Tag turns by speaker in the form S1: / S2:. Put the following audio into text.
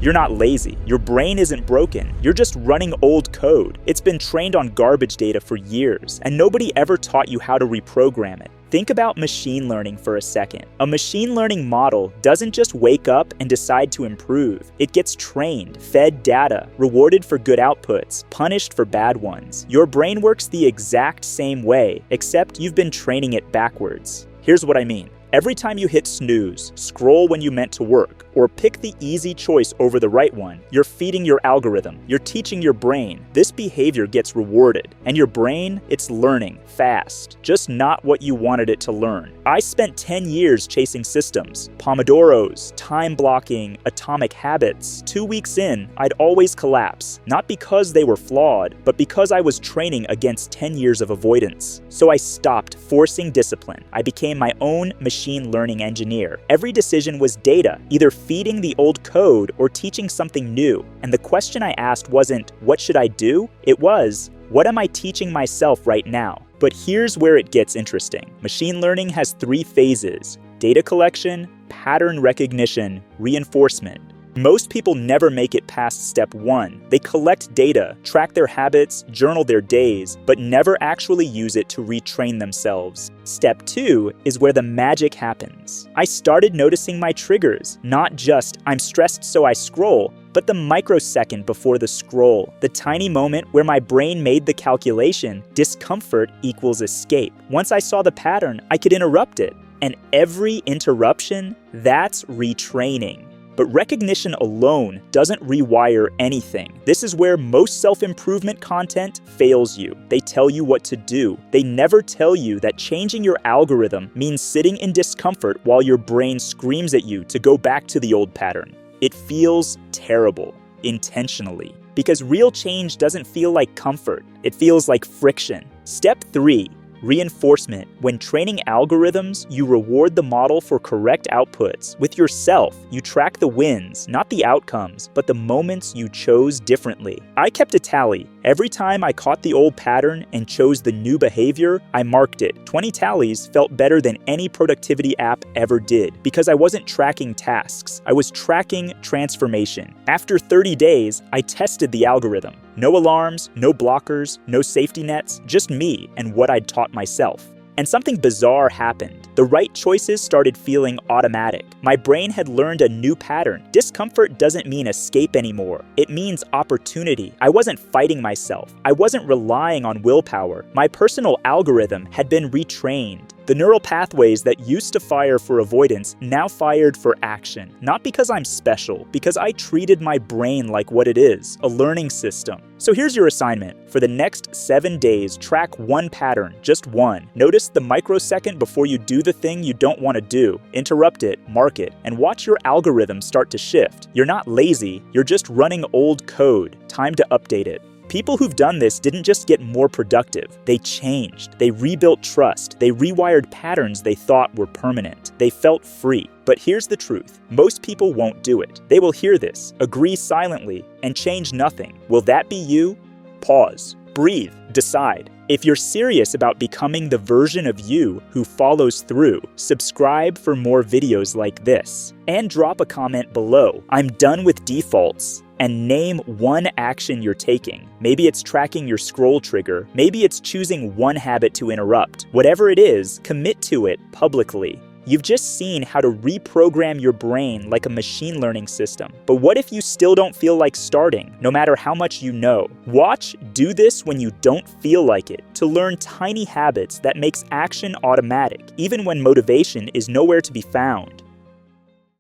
S1: You're not lazy. Your brain isn't broken. You're just running old code. It's been trained on garbage data for years, and nobody ever taught you how to reprogram it. Think about machine learning for a second. A machine learning model doesn't just wake up and decide to improve. It gets trained, fed data, rewarded for good outputs, punished for bad ones. Your brain works the exact same way, except you've been training it backwards. Here's what I mean. Every time you hit snooze, scroll when you meant to work, or pick the easy choice over the right one, you're feeding your algorithm. You're teaching your brain. This behavior gets rewarded. And your brain, it's learning fast, just not what you wanted it to learn. I spent 10 years chasing systems, Pomodoros, time blocking, atomic habits. 2 weeks in, I'd always collapse, not because they were flawed, but because I was training against 10 years of avoidance. So I stopped forcing discipline. I became my own machine learning engineer. Every decision was data, either feeding the old code or teaching something new. And the question I asked wasn't, what should I do? It was, what am I teaching myself right now? But here's where it gets interesting. Machine learning has 3 phases: data collection, pattern recognition, reinforcement. Most people never make it past step 1. They collect data, track their habits, journal their days, but never actually use it to retrain themselves. Step 2 is where the magic happens. I started noticing my triggers, not just I'm stressed so I scroll, but the microsecond before the scroll, the tiny moment where my brain made the calculation, discomfort equals escape. Once I saw the pattern, I could interrupt it. And every interruption, that's retraining. But recognition alone doesn't rewire anything. This is where most self-improvement content fails you. They tell you what to do. They never tell you that changing your algorithm means sitting in discomfort while your brain screams at you to go back to the old pattern. It feels terrible, intentionally. Because real change doesn't feel like comfort. It feels like friction. Step 3. Reinforcement. When training algorithms, you reward the model for correct outputs. With yourself, you track the wins, not the outcomes, but the moments you chose differently. I kept a tally. Every time I caught the old pattern and chose the new behavior, I marked it. 20 tallies felt better than any productivity app ever did, because I wasn't tracking tasks. I was tracking transformation. After 30 days, I tested the algorithm. No alarms, no blockers, no safety nets, just me and what I'd taught myself. And something bizarre happened. The right choices started feeling automatic. My brain had learned a new pattern. Discomfort doesn't mean escape anymore. It means opportunity. I wasn't fighting myself. I wasn't relying on willpower. My personal algorithm had been retrained. The neural pathways that used to fire for avoidance now fired for action. Not because I'm special, because I treated my brain like what it is, a learning system. So here's your assignment. For the next 7 days, track one pattern, just one. Notice the microsecond before you do the thing you don't want to do. Interrupt it, mark it, and watch your algorithm start to shift. You're not lazy, you're just running old code. Time to update it. People who've done this didn't just get more productive, they changed. They rebuilt trust. They rewired patterns they thought were permanent. They felt free. But here's the truth. Most people won't do it. They will hear this, agree silently, and change nothing. Will that be you? Pause. Breathe. Decide. If you're serious about becoming the version of you who follows through, subscribe for more videos like this. And drop a comment below. I'm done with defaults. And name one action you're taking. Maybe it's tracking your scroll trigger. Maybe it's choosing one habit to interrupt. Whatever it is, commit to it publicly. You've just seen how to reprogram your brain like a machine learning system. But what if you still don't feel like starting, no matter how much you know? Watch Do This When You Don't Feel Like It to learn tiny habits that makes action automatic, even when motivation is nowhere to be found.